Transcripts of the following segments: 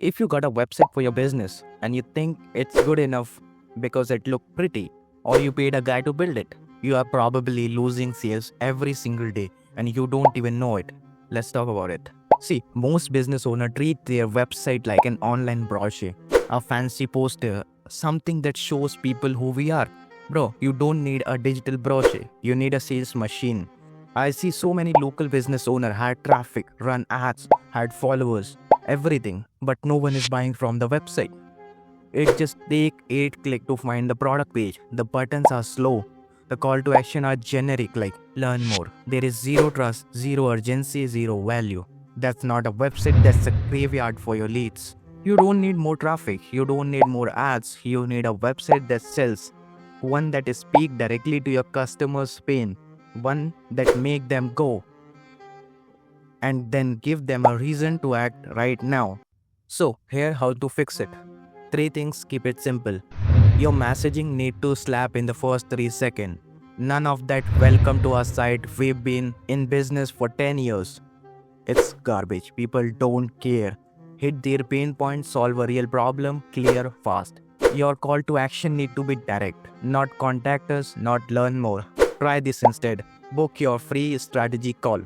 If you got a website for your business and you think it's good enough because it looked pretty or you paid a guy to build it, you are probably losing sales every single day and you don't even know it. Let's talk about it. See, most business owners treat their website like an online brochure, a fancy poster, something that shows people who we are. Bro, you don't need a digital brochure, you need a sales machine. I see so many local business owners had traffic, run ads, had followers, everything, but no one is buying from the website. It just take 8 clicks to find the product page. The buttons are slow. The call to action are generic like learn more. There is zero trust, zero urgency, zero value. That's not a website, that's a graveyard for your leads. You don't need more traffic, you don't need more ads, you need a website that sells. One that speaks directly to your customers' pain. One that make them go and then give them a reason to act right now. So here how to fix it. 3 things, keep it simple. Your messaging need to slap in the first 3 seconds. None of that welcome to our site, we've been in business for 10 years. It's garbage. People don't care. Hit their pain point, solve a real problem, clear, fast. Your call to action need to be direct. Not contact us, not learn more. Try this instead. Book your free strategy call.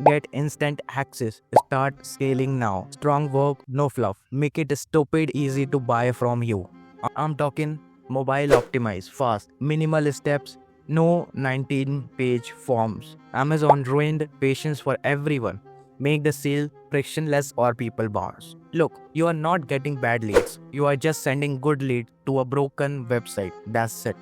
Get instant access. Start scaling now. Strong work, no fluff. Make it stupid easy to buy from you. I'm talking mobile optimize, fast, minimal steps, no 19-page forms. Amazon ruined patience for everyone. Make the sale frictionless or people bounce. Look, you are not getting bad leads. You are just sending good leads to a broken website. That's it.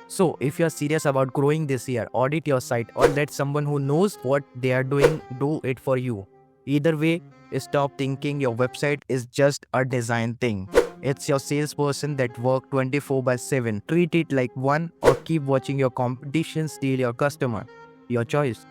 So, if you are serious about growing this year, audit your site or let someone who knows what they are doing do it for you. Either way, stop thinking your website is just a design thing. It's your salesperson that work 24/7. Treat it like one or keep watching your competition steal your customer. Your choice.